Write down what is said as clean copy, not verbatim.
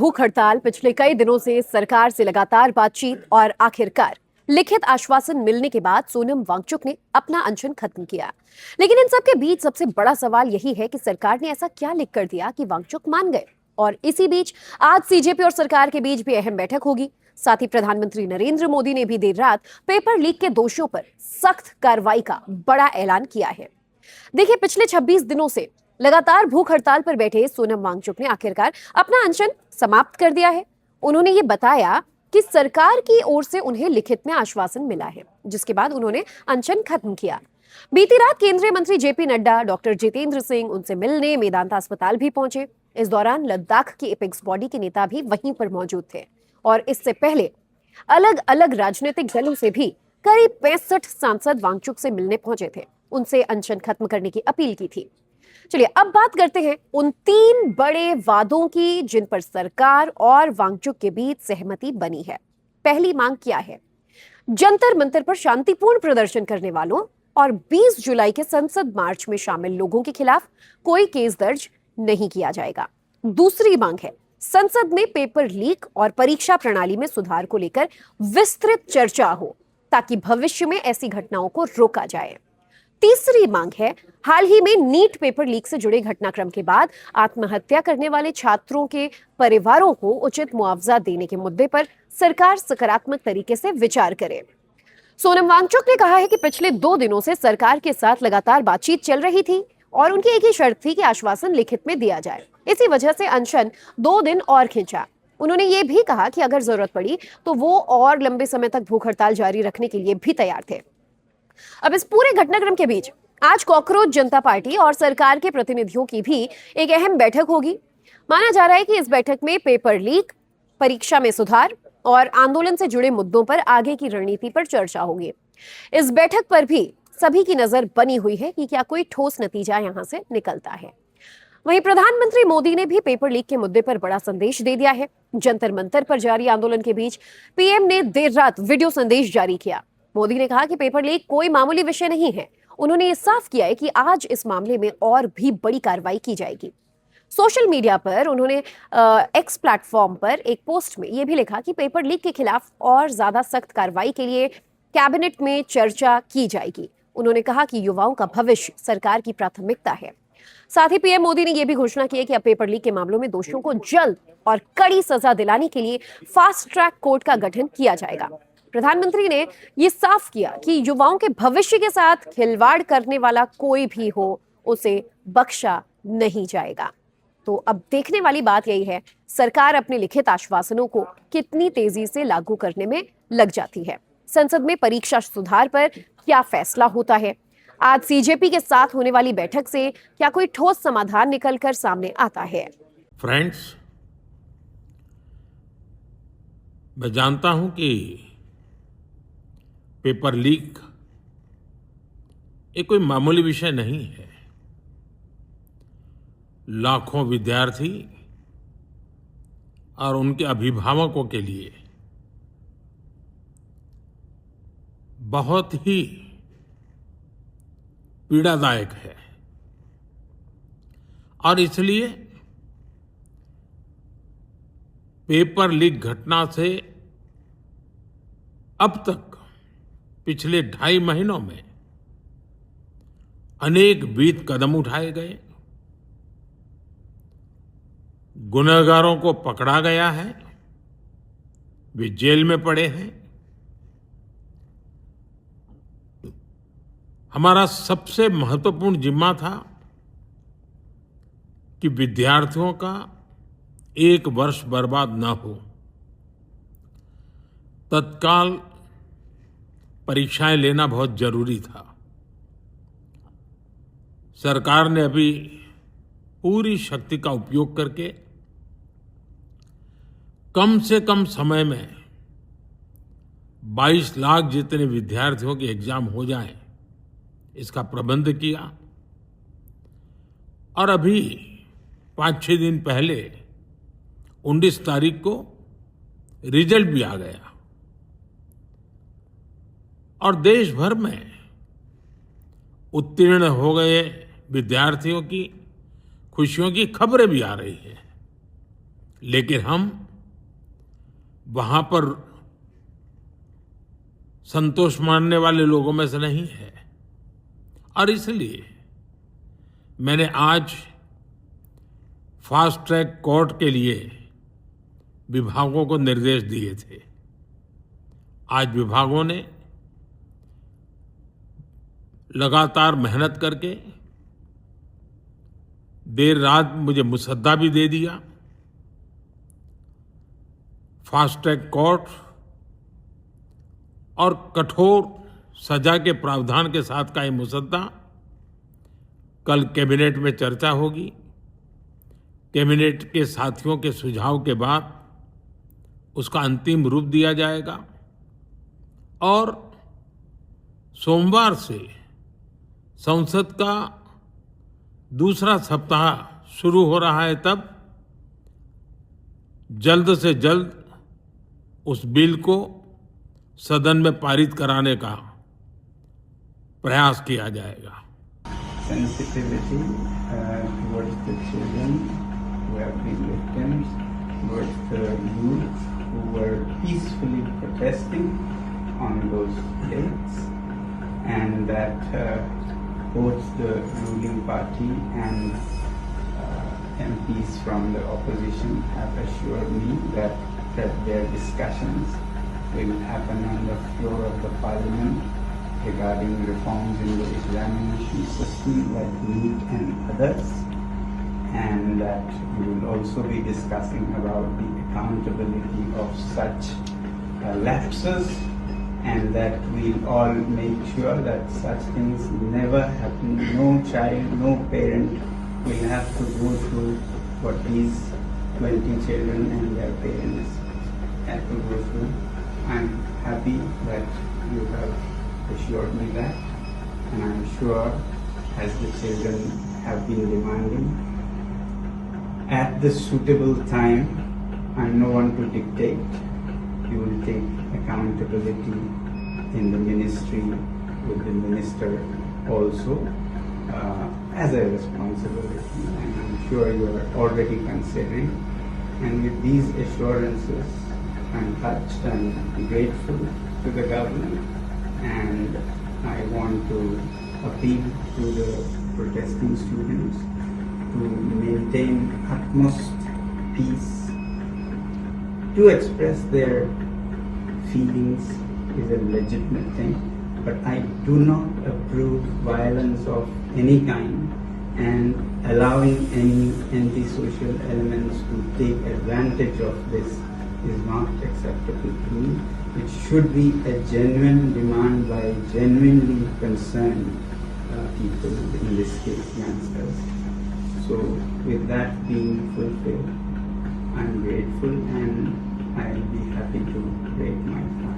भूख हड़ताल पिछले कई दिनों से सरकार से लगातार बातचीत और आखिरकार लिखित आश्वासन मिलने के बाद सोनम वांगचुक ने अपना अनशन खत्म किया। लेकिन इन सब के बीच सबसे बड़ा सवाल यही है कि सरकार ने ऐसा क्या लिख कर दिया कि वांगचुक मान गए। और इसी बीच आज सीजेपी और सरकार के बीच भी अहम बैठक होगी। साथ ही प्रधानमंत्री नरेंद्र मोदी ने भी देर रात पेपर लीक के दोषियों पर सख्त कार्रवाई का बड़ा ऐलान किया है। देखिए, पिछले 26 दिनों से लगातार भूख हड़ताल पर बैठे सोनम वांगचुक ने आखिरकार अपना अनशन समाप्त कर दिया है। उन्होंने ये बताया कि सरकार की ओर से उन्हें लिखित में आश्वासन मिला है, जिसके बाद उन्होंने अनशन खत्म किया। बीती रात केंद्रीय मंत्री जेपी नड्डा, डॉक्टर जितेंद्र सिंह उनसे मिलने मेदांता अस्पताल भी पहुंचे। इस दौरान लद्दाख की एपेक्स बॉडी के नेता भी वहीं पर मौजूद थे और इससे पहले अलग अलग राजनीतिक दलों से भी करीब 65 सांसद वांगचुक से मिलने पहुंचे थे, उनसे अनशन खत्म करने की अपील की थी। चलिए अब बात करते हैं उन 3 बड़े वादों की जिन पर सरकार और वांगचुक के बीच सहमति बनी है। पहली मांग क्या है? जंतर मंतर पर शांतिपूर्ण प्रदर्शन करने वालों और 20 जुलाई के संसद मार्च में शामिल लोगों के खिलाफ कोई केस दर्ज नहीं किया जाएगा। दूसरी मांग है संसद में पेपर लीक और परीक्षा प्रणाली में सुधार को लेकर विस्तृत चर्चा हो ताकि भविष्य में ऐसी घटनाओं को रोका जाए। तीसरी मांग है हाल ही में नीट पेपर लीक से जुड़े घटनाक्रम के बाद आत्महत्या करने वाले छात्रों के परिवारों को उचित मुआवजा देने के मुद्दे पर सरकार सकारात्मक तरीके से विचार करे। सोनम वांगचुक ने कहा है कि पिछले 2 दिनों से सरकार के साथ लगातार बातचीत चल रही थी और उनकी एक ही शर्त थी कि आश्वासन लिखित में दिया जाए। इसी वजह से अनशन 2 दिन और खिंचा। उन्होंने ये भी कहा कि अगर जरूरत पड़ी तो वो और लंबे समय तक भूख हड़ताल जारी रखने के लिए भी तैयार थे। अब इस पूरे घटनाक्रम के बीच आज कॉकरोच जनता पार्टी और सरकार के प्रतिनिधियों की भी एक अहम बैठक होगी। माना जा रहा है कि इस बैठक में पेपर लीक, परीक्षा में सुधार और आंदोलन से जुड़े मुद्दों पर आगे की रणनीति पर चर्चा होगी। इस बैठक पर भी सभी की नजर बनी हुई है कि क्या कोई ठोस नतीजा यहां से निकलता है। वहीं प्रधानमंत्री मोदी ने भी पेपर लीक के मुद्दे पर बड़ा संदेश दे दिया है। जंतर मंतर पर जारी आंदोलन के बीच पीएम ने देर रात वीडियो संदेश जारी किया। मोदी ने कहा कि पेपर लीक कोई मामूली विषय नहीं है। उन्होंने ये साफ किया है कि आज इस मामले में और भी बड़ी कार्रवाई की जाएगी। सोशल मीडिया पर उन्होंने एक्स प्लेटफॉर्म पर एक पोस्ट में यह भी लिखा कि पेपर लीक के खिलाफ और ज्यादा सख्त कार्रवाई के लिए कैबिनेट में चर्चा की जाएगी। उन्होंने कहा कि युवाओं का भविष्य सरकार की प्राथमिकता है। साथ ही पीएम मोदी ने यह भी घोषणा की है कि अब पेपर लीक के मामलों में दोषियों को जल्द और कड़ी सजा दिलाने के लिए फास्ट ट्रैक कोर्ट का गठन किया जाएगा। प्रधानमंत्री ने यह साफ किया कि युवाओं के भविष्य के साथ खिलवाड़ करने वाला कोई भी हो उसे बख्शा नहीं जाएगा। तो अब देखने वाली बात यही है सरकार अपने लिखित आश्वासनों को कितनी तेजी से लागू करने में लग जाती है। संसद में परीक्षा सुधार पर क्या फैसला होता है? आज सीजेपी के साथ होने वाली बैठक से क्या कोई ठोस समाधान निकलकर सामने आता है? फ्रेंड्स, मैं जानता हूं कि पेपर लीक ये कोई मामूली विषय नहीं है। लाखों विद्यार्थी और उनके अभिभावकों के लिए बहुत ही पीड़ादायक है और इसलिए पेपर लीक घटना से अब तक पिछले 2.5 महीनों में अनेक विहित कदम उठाए गए, गुनहगारों को पकड़ा गया है, वे जेल में पड़े हैं। हमारा सबसे महत्वपूर्ण जिम्मा था कि विद्यार्थियों का 1 वर्ष बर्बाद न हो। तत्काल परीक्षाएं लेना बहुत जरूरी था। सरकार ने अभी पूरी शक्ति का उपयोग करके कम से कम समय में 22 लाख जितने विद्यार्थियों के एग्जाम हो जाएं, इसका प्रबंध किया। और अभी 5-6 दिन पहले 19 तारीख को रिजल्ट भी आ गया और देश भर में उत्तीर्ण हो गए विद्यार्थियों की खुशियों की खबरें भी आ रही हैं। लेकिन हम वहां पर संतोष मानने वाले लोगों में से नहीं है। और इसलिए मैंने आज फास्ट ट्रैक कोर्ट के लिए विभागों को निर्देश दिए थे। आज विभागों ने लगातार मेहनत करके देर रात मुझे मुसद्दा भी दे दिया। फास्ट ट्रैक कोर्ट और कठोर सजा के प्रावधान के साथ का ये मुसद्दा कल कैबिनेट में चर्चा होगी। कैबिनेट के साथियों के सुझाव के बाद उसका अंतिम रूप दिया जाएगा और सोमवार से संसद का दूसरा सप्ताह शुरू हो रहा है। तब जल्द से जल्द उस बिल को सदन में पारित कराने का प्रयास किया जाएगा। Sensitivity towards the children who have been victims, towards the youth who were peacefully protesting on those dates, and that both the ruling party and MPs from the opposition have assured me that their discussions will happen on the floor of the parliament regarding reforms in the examination system like NEET and others, and that we will also be discussing about the accountability of such lapses, and that we'll all make sure that such things never happen. No child, no parent will have to go through what these 20 children and their parents had to go through. I'm happy that you have assured me that, and I'm sure, as the children have been demanding, at the suitable time, I'm no one to dictate, you will take accountability in the ministry with the minister also as a responsibility, and I'm sure you are already considering. And with these assurances, I'm touched and grateful to the government, and I want to appeal to the protesting students to maintain utmost peace. To express their feelings is a legitimate thing, but I do not approve violence of any kind, and allowing any antisocial elements to take advantage of this is not acceptable to me. It should be a genuine demand by genuinely concerned people, in this case youngsters. So with that being fulfilled, I'm grateful, and I'll be happy to break my fast.